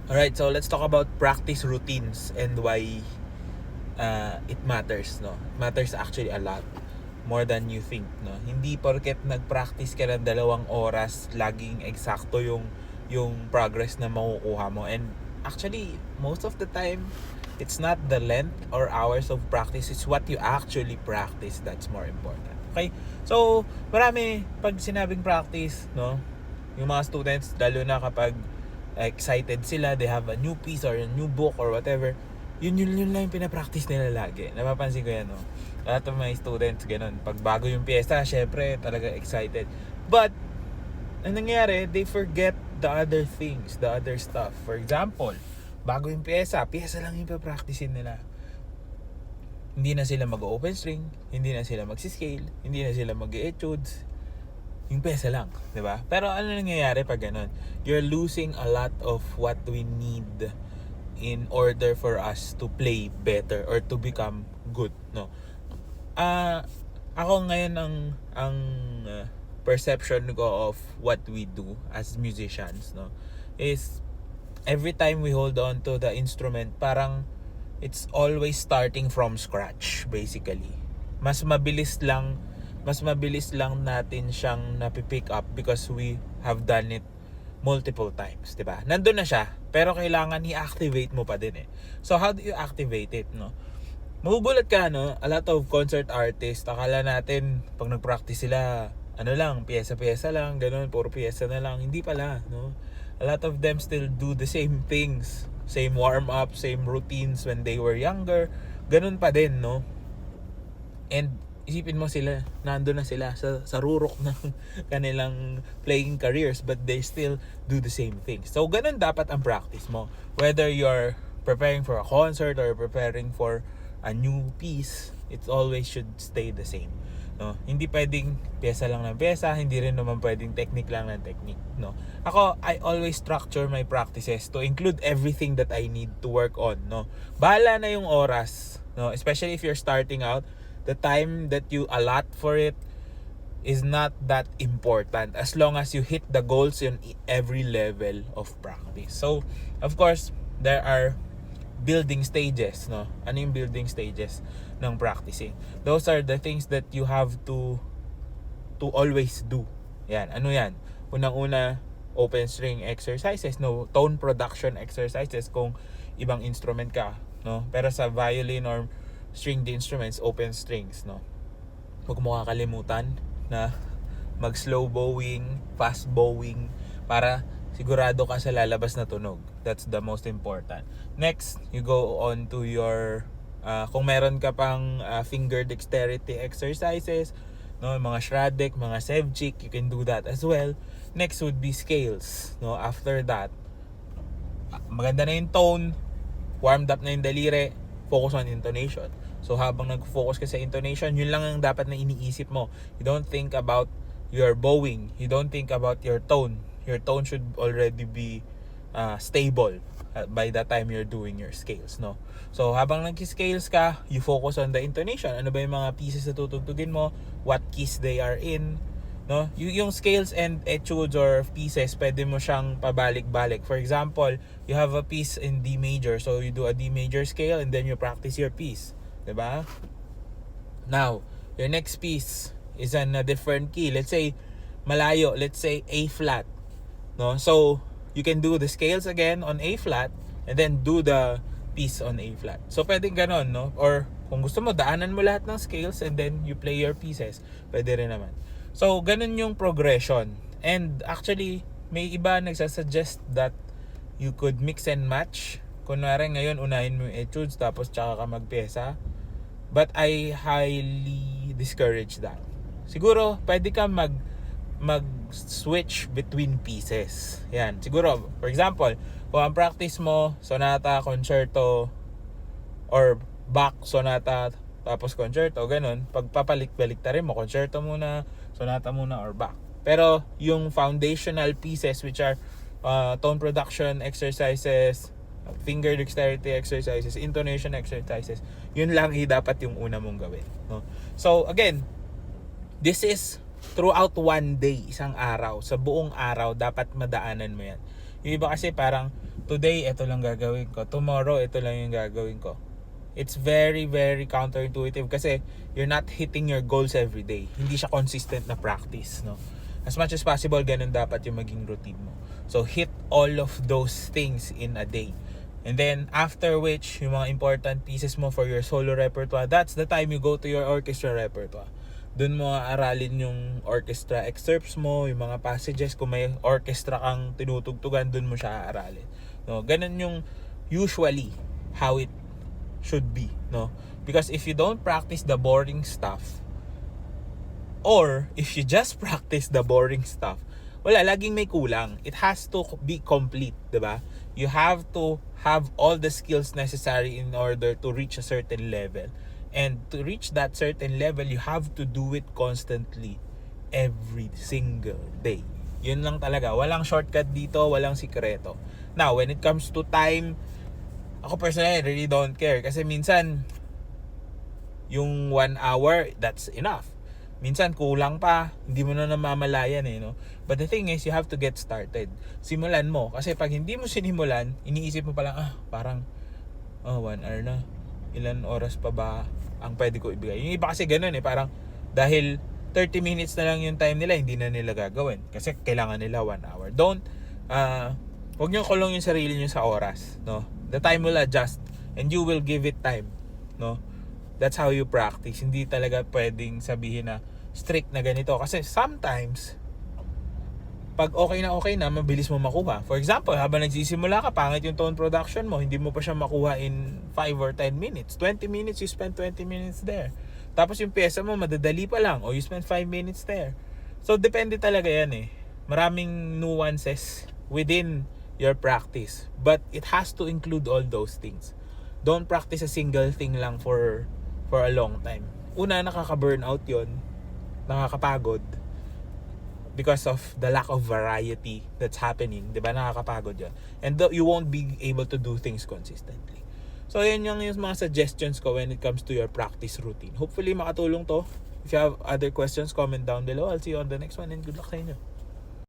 Alright, so let's talk about practice routines and why it matters, no? It matters actually a lot more than you think, no? Hindi porket nag-practice ka ng 2 oras laging eksakto yung progress na makukuha mo. And actually, most of the time, it's not the length or hours of practice, it's what you actually practice that's more important. Okay? So, marami pag sinabing practice, no? Yung mga students, lalo na kapag excited sila, they have a new piece or a new book or whatever, yun lang yung pinapractice nila lagi. Napapansin ko yan, no? A lot of my students, ganun. Pag bago yung piyesta, syempre, talaga excited. But, ang nangyayari, they forget the other things, the other stuff. For example, bago yung piyesa lang yung papracticein nila. Hindi na sila mag-open string, hindi na sila mag-scale, hindi na sila mag-etudes, yung pesa lang, di ba? Pero ano nangyayari pag ganun? You're losing a lot of what we need in order for us to play better or to become good, no? Ako ngayon ang perception ko of what we do as musicians, no, is every time we hold on to the instrument, parang it's always starting from scratch basically. Mas mabilis lang natin siyang napipick up because we have done it multiple times, 'di ba? Nandun na siya, pero kailangan i-activate mo pa din eh. So how do you activate it, no? Magugulat ka, no? A lot of concert artists, akala natin pag nag-practice sila, ano lang, piyesa-piyesa lang, ganun, puro piyesa na lang. Hindi pala, no? A lot of them still do the same things, same warm-up, same routines when they were younger. Ganun pa din, no? And isipin mo sila, nando na sila sa rurok ng kanilang playing careers, but they still do the same things. So ganun dapat ang practice mo, whether you're preparing for a concert or preparing for a new piece. It always should stay the same, no? Hindi pwedeng pyesa lang ng pyesa, hindi rin naman pwedeng technique lang ng technique, no? Ako, I always structure my practices to include everything that I need to work on, no? Bahala na yung oras, no? Especially if you're starting out, the time that you allot for it is not that important as long as you hit the goals in every level of practice. So, of course, there are building stages, no? Ano yung building stages ng practicing? Those are the things that you have to always do. Yan, ano yan? Unang-una, open string exercises, no? Tone production exercises kung ibang instrument ka, no? Pero sa violin or stringed instruments, open strings, no? Huwag mo kakalimutan na mag-slow bowing, fast bowing, para sigurado ka sa lalabas na tunog. That's the most important. Next, you go on to your kung meron ka pang finger dexterity exercises, no, mga Shradek, mga Sevchik, you can do that as well. Next would be scales, no? After that, maganda na yung tone, warmed up na yung daliri, focus on intonation. So habang nag-focus ka sa intonation, yun lang ang dapat na iniisip mo. You don't think about your bowing, you don't think about your tone. Your tone should already be stable by the time you're doing your scales, no? So habang nag-scales ka, you focus on the intonation. Ano ba yung mga pieces na tutugtugin mo, what keys they are in, no? Yung scales and etudes or pieces, pwede mo siyang pabalik-balik. For example, you have a piece in D major, so you do a D major scale and then you practice your piece, 'di ba? Now, your next piece is on a different key. Let's say malayo, let's say A flat, no? So you can do the scales again on A flat and then do the piece on A flat. So pwedeng ganon, no? Or kung gusto mo, daanan mo lahat ng scales and then you play your pieces. Pwede rin naman. So ganun yung progression. And actually, may iba nagsasuggest that you could mix and match. Kunwari ngayon, unahin mo yung etudes tapos tsaka ka magpiyesa. But I highly discourage that. Siguro, pwede ka mag-switch between pieces. Yan. Siguro, for example, kung ang practice mo, sonata, concerto, or Bach, sonata, tapos concerto, ganun. Pagpapalik-balik ta rin mo, concerto muna, sonata muna, or Bach. Pero, yung foundational pieces, which are tone production exercises, finger dexterity exercises, intonation exercises, yun lang dapat yung una mong gawin, no? So, again, this is throughout one day, isang araw, sa buong araw, dapat madaanan mo yan. Yung iba kasi parang today, ito lang gagawin ko. Tomorrow, ito lang yung gagawin ko. It's very, very counterintuitive kasi you're not hitting your goals every day. Hindi siya consistent na practice, no? As much as possible, ganun dapat yung maging routine mo. So, hit all of those things in a day. And then, after which, yung mga important pieces mo for your solo repertoire, that's the time you go to your orchestra repertoire. Doon mo aralin yung orchestra excerpts mo, yung mga passages. Kung may orchestra kang tinutugtugan, doon mo siya aaralin. No? Ganun yung usually how it should be, no? Because if you don't practice the boring stuff, or if you just practice the boring stuff, wala, laging may kulang. It has to be complete, diba? You have to have all the skills necessary in order to reach a certain level. And to reach that certain level, you have to do it constantly every single day. Yun lang talaga. Walang shortcut dito, walang sikreto. Now, when it comes to time, ako personally, I really don't care. Kasi minsan, yung 1 hour, that's enough. Minsan, kulang pa. Hindi mo na namamalayan no? But the thing is, you have to get started. Simulan mo. Kasi pag hindi mo sinimulan, iniisip mo palang, parang, 1 hour na. Ilan oras pa ba ang pwede ko ibigay? Yung iba kasi ganun parang, dahil 30 minutes na lang yung time nila, hindi na nila gagawin. Kasi kailangan nila 1 hour. Huwag nyo kulong yung sarili nyo sa oras, no? The time will adjust and you will give it time, no? That's how you practice. Hindi talaga pwedeng sabihin na strict na ganito. Kasi sometimes, pag okay na, mabilis mo makuha. For example, habang nagsisimula ka, pangit yung tone production mo, hindi mo pa siya makuha in 5 or 10 minutes. 20 minutes, you spend 20 minutes there. Tapos yung pyesa mo, madadali pa lang, o you spend 5 minutes there. So, depende talaga yan Maraming nuances within your practice. But it has to include all those things. Don't practice a single thing lang for a long time. Una, nakaka-burnout yon, nakakapagod because of the lack of variety that's happening. Diba? Nakakapagod yun. And you won't be able to do things consistently. So, yan yung mga suggestions ko when it comes to your practice routine. Hopefully, makatulong to. If you have other questions, comment down below. I'll see you on the next one and good luck sa inyo.